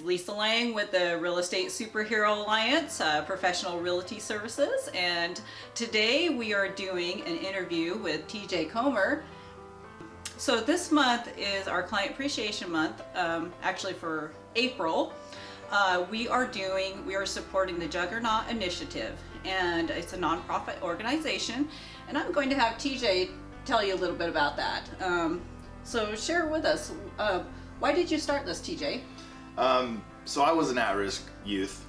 Lisa Lang with the Real Estate Superhero Alliance, Professional Realty Services, and today we are doing an interview with TJ Comer. So this month is our Client Appreciation Month, actually for April. We are supporting the Juggernaut Initiative, and it's a nonprofit organization, and I'm going to have TJ tell you a little bit about that. So share with us, why did you start this, TJ? So I was an at-risk youth,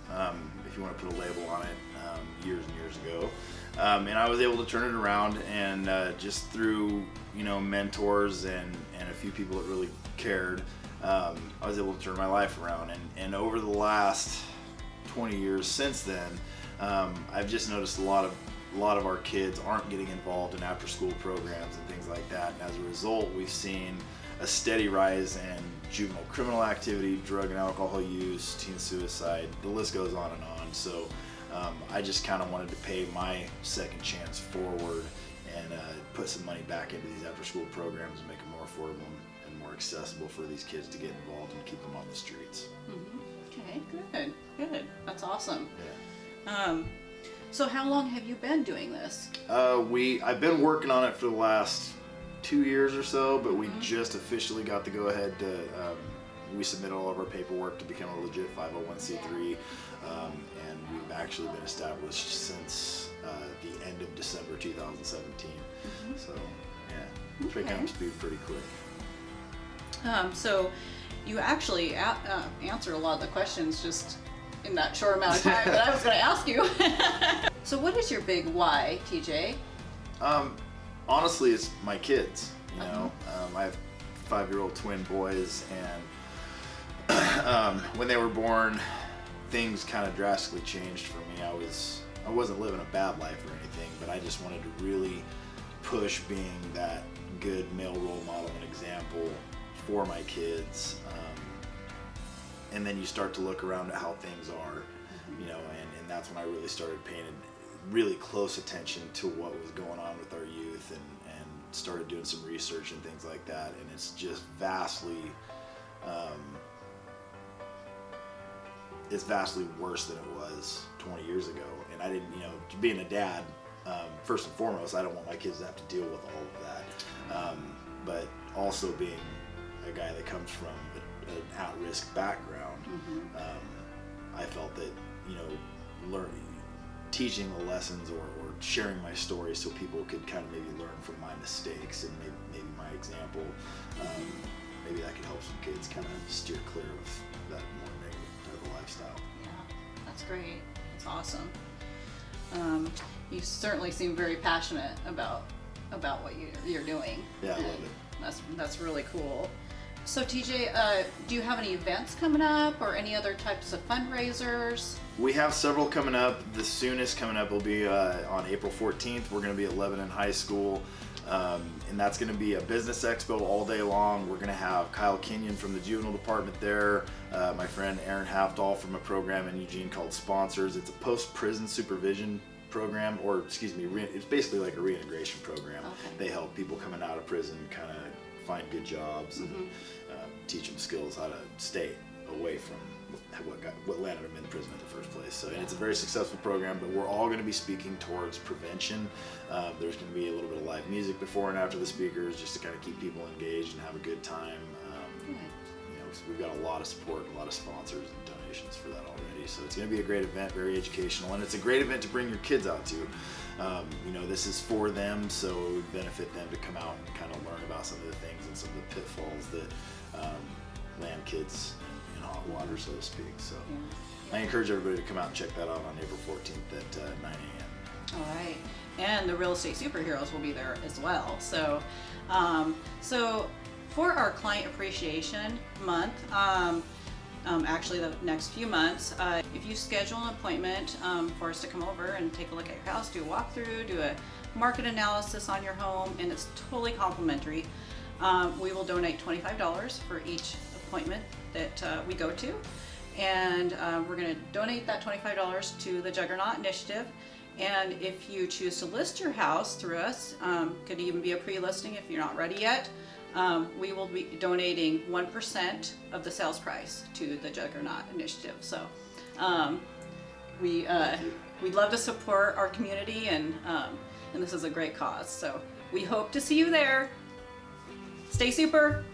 if you want to put a label on it, years and years ago. And I was able to turn it around, and just through, mentors and a few people that really cared, I was able to turn my life around. And over the last 20 years since then, I've just noticed a lot of our kids aren't getting involved in after-school programs and things like that. And as a result, we've seen a steady rise in juvenile criminal activity, drug and alcohol use, teen suicide, the list goes on and on. So I just kind of wanted to pay my second chance forward and put some money back into these after-school programs and make them more affordable and more accessible for these kids to get involved and keep them off the streets. Mm-hmm. Okay, good. That's awesome. Yeah. So how long have you been doing this? I've been working on it for the last 2 years or so, but we just officially got the go-ahead to, we submitted all of our paperwork to become a legit 501c3, and we've actually been established since the end of December 2017. So yeah, it's picking up speed pretty quick. So you actually answered a lot of the questions just in that short amount of time that I was going to ask you. So what is your big why, TJ? Honestly, it's my kids. I have 5-year-old twin boys, and when they were born, things kind of drastically changed for me. I wasn't living a bad life or anything, but I just wanted to really push being that good male role model and example for my kids. And then you start to look around at how things are, and that's when I really started paying really close attention to what was going on with our youth, and started doing some research and things like that. And it's just vastly worse than it was 20 years ago. And I didn't, being a dad, first and foremost, I don't want my kids to have to deal with all of that. But also being a guy that comes from an at-risk background, I felt that, teaching the lessons or sharing my story so people could kind of maybe learn from my mistakes and maybe my example, maybe that could help some kids kind of steer clear of that more negative type of lifestyle. Yeah, that's great. That's awesome. You certainly seem very passionate about what you're doing. Yeah, I love it. That's really cool. So TJ, do you have any events coming up or any other types of fundraisers? We have several coming up. The soonest coming up will be on April 14th. We're going to be at Lebanon High School, and that's going to be a business expo all day long. We're going to have Kyle Kenyon from the juvenile department there, my friend Aaron Halfdahl from a program in Eugene called Sponsors. It's a post-prison supervision program, or it's basically like a reintegration program. Okay. They help people coming out of prison kind of find good jobs and teach them skills how to stay away from what landed them in prison in the first place. So, and it's a very successful program, but we're all going to be speaking towards prevention. There's going to be a little bit of live music before and after the speakers, just to kind of keep people engaged and have a good time. So we've got a lot of support, a lot of sponsors and donations for that already. So it's going to be a great event, very educational, and it's a great event to bring your kids out to. This is for them, so it would benefit them to come out and kind of learn about some of the things and some of the pitfalls that land kids in hot water, so to speak. So I encourage everybody to come out and check that out on April 14th at 9 a.m. All right, and the Real Estate Superheroes will be there as well. So, for our Client Appreciation Month, actually the next few months, if you schedule an appointment for us to come over and take a look at your house, do a walkthrough, do a market analysis on your home, and it's totally complimentary, we will donate $25 for each appointment that we go to, and we're going to donate that $25 to the Juggernaut Initiative. And if you choose to list your house through us, could even be a pre-listing if you're not ready yet, we will be donating 1% of the sales price to the Juggernaut Initiative. So we'd love to support our community, and this is a great cause. So we hope to see you there. Stay super.